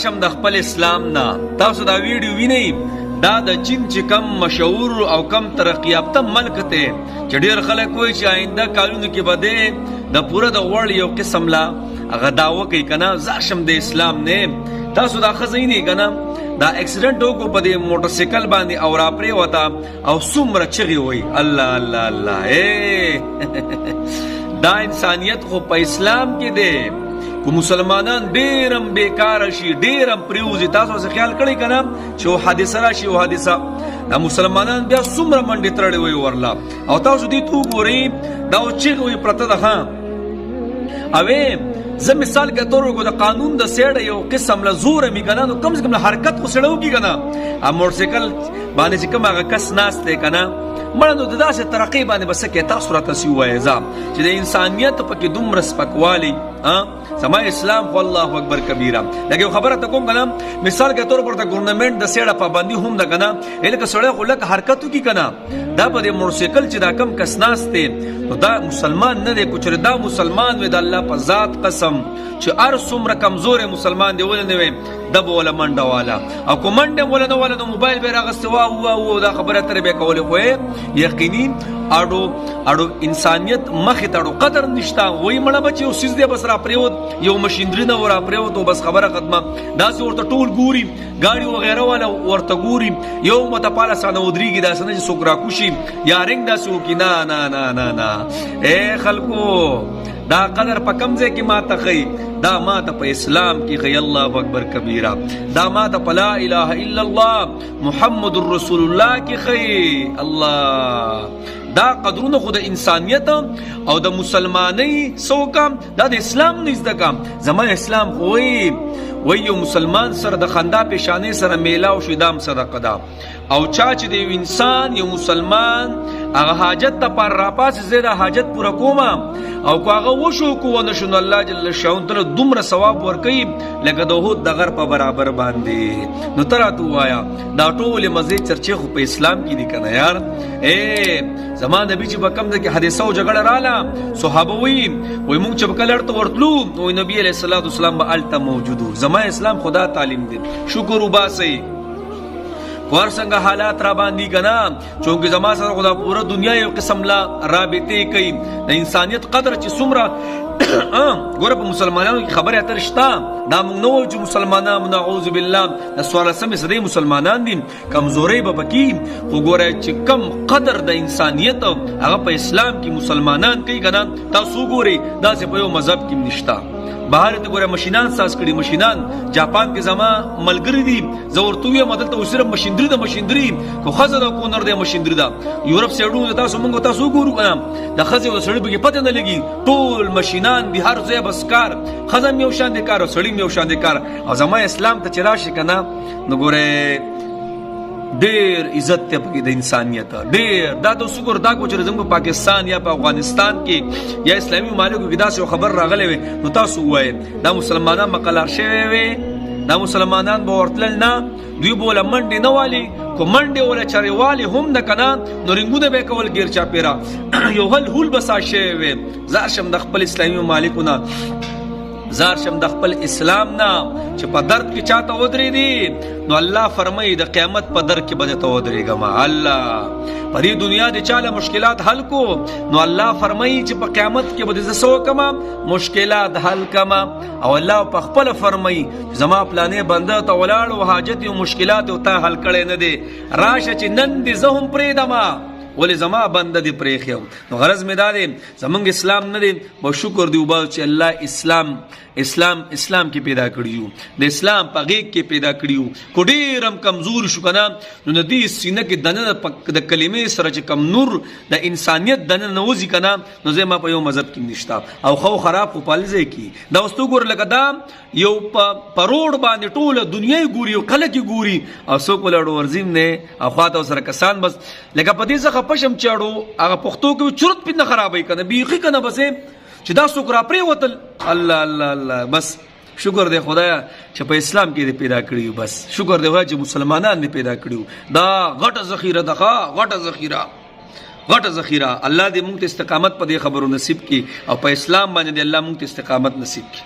زاشم د خپل اسلام نه. تاسو دا ویډیو وینئ، دا د چین چې کم مشهور او کم ترقی یافته ملک ته چې ډېر خلک وایي چې آینده کالونو کې به دی د پوره د ورلډ یو قسم لا هغه دعوه کوي که نه زاشم د اسلام نه. تاسو دا ښه ځای نه که نه دا اکسیډنټ وکړو په دې موټرسایکل باندې او راپرېوته او څومره چغې وایي الله الله الله. دا انسانیت خو په اسلام کې دی. کو مسلمانان ډیرم بیکار شي ډیرم پریوزي. تاسو څه خیال کړئ کنه چې و حادثه راشي و حادثه دا مسلمانان بیا څومره منډې ترړې وي ورلا او تاسو دې تو ګورئ دا چې وي پرته ده. ها اوې زه مثال کے طور کو د قانون د سیړ یو قسم له زور می کنه نو کم سے کم حرکت خو سړو کی کنه ا موټرسایکل باندې چې کوم هغه کس ناس ته کنه مړه نو داسې ترقی باندې بس کې تاسو راته سی وایي چې د انسانیت پکې دومره سپکوالی سما اسلام خو الله اکبر کبیره. لکه خبره ته کوم کنه مثال کے طور پر د ګورنمنت د سیړه پابندي هم ده کنه الکه سړی خو لکه حرکتو کی کنه دا په د موټرسایکل چې دا کم کس ناس ته نو دا مسلمان نه دی. کوچره دا مسلمان وي د الله په ذات قسم چې ار څومره کمزور مسلمان دی ولنه وي د بوله منډه والا او کومنډه ولنه ولا د موبایل به راغستوا او دا خبره تر به کول خو یقیني اړو انسانیت مخې تړو قدر نشتا وای مړه بچو سیز دې بس را پریوت یو ماشينري نه ورا پریوت بس خبره ختمه. دا ورته ټول ګوري گاڑی وغیرہ والا ورته ګوري یو متپاله سنه ودريږي دا سنه چې سوکرا کوشي یا رنګ دا سو کی نه نه نه نه نه اے خلکو دا قدر په کمزه کې ما ته خي دا ما ته په اسلام کې خي الله اکبر کبیره دا ما ته په لا اله الا الله محمد رسول الله کې خي الله. دا قدرونه خو د انسانیت او د مسلمانی سوکم دا د اسلام نږدې کم زمون اسلام خو وی یو مسلمان سره د خندا پیشانه سره میلاو شیدام صدقه ده او چا چې دی انسان یو مسلمان هغه حاجت ته پر راپاس زیاده حاجت پوره کوما او کو هغه وشو کو ونشن الله جل شان تعالی دومره ثواب ورکي لکه د هود د غر په برابر باندې. نو تراتو وایا دا ټول مزید چرچه خو په اسلام کې دي کنه یار. اے زمان نبی چې بکم ده کې حادثه او جګړه رااله صحابه وی مونږ چې بکلړ ته ورتلو نو نبی علیہ الصلوۃ والسلام به الته موجودو. زما اسلام خدا تعلیم دي شکر وباسي ور څنګه حالات را باندې کنا چونکه زما سره خدا پوره دنیا یو قسم لا رابطه کوي د انسانیت قدر چې څومره ګوره په مسلمانانو کې خبره اتر شتا دا موږ نو چې مسلمانانو نعوذ بالله د سوال سم سره مسلمانان دي کمزوري به پکې خو ګوره چې کم قدر د انسانیت هغه په اسلام کې مسلمانان کوي کنا تاسو ګوري دا څه په یو مذهب کې نشتا. بهر ته ګوره ماشینان ساز کړي ماشینان جاپان کې زما ملګری دي زورتوی مدل ته صرف ماشيندري د ماشيندري کو خزه د کونر د ماشيندري دا یورپ سیډو تاسو مونږ تاسو ګورو کنه د خزه و سړی به پته نه لګي ټول ماشینان دي هر ځای بس کار خزه یو شان دي کار او سړی یو شان دي کار او زما اسلام ته چرشي کنه نو ګوره ډیر عزت ته پکې د انسانیت ډیر دا د شکر دا کو چې زموږ پاکستان یا په افغانستان کې یا اسلامي ممالکو کې دا څه خبر راغلی وي نو تاسو وایي دا مسلمانان مقلار شوی وي دا مسلمانان به ورتل نه دوی بوله منډې نه والی کو منډې ولا چاري والی هم نه کنه نو رنګونه به کول غیر چا پیرا یو هول بسا شوی وي زاشم د خپل اسلامي ممالکو نه زارشم د خپل اسلام نه چې په درد کې چاته ودرې دي نو الله فرمایي د قیامت په در کې به ته ودرېږم. الله په دې دنیا د چاله مشکلات حل کو نو الله فرمایي چې په قیامت کې به زه سو کما مشکلات حل کما او الله په خپل فرمایي زما پلانې بنده ته ولاړ او حاجت او مشکلات او ته حل کړي نه دي راشه چې نن دې زهم پرېدما ولی زما بنده دی پریخیو. نو غرض می دادی زمونږ اسلام نه دی با شکر دی وبا چې الله اسلام کې پیدا کړیو د اسلام په غیږ کې پیدا کړیو کو ډیرم کمزور شو کنه نو ندی سینه کې دنه د کلمې سره چې کم نور د انسانیت دنه نوځي کنه نو زما په یو مذهب کې نشتا او خو خراب په پالځي کې دا واستو ګور لکه دا یو په روډ باندې ټوله دنیا ګوري او کله کې ګوري او سو کولړ ورزیم نه او خاطر سره کسان بس لکه په دې څخه پشم چاړو هغه پښتو کې چرت پینه خرابای کنه بیخي کنه بسې چې دا سوکرا پری وتل الله الله الله بس شکر دی خدایا چې په اسلام کې پیدا کړیو بس شکر دی چې مسلمانان دې پیدا کړیو دا غټه ذخیره ده غټه ذخیره الله دې موږ ته استقامت په دې خبرو نصیب کړي او په اسلام باندې الله موږ ته استقامت نصیب کړي.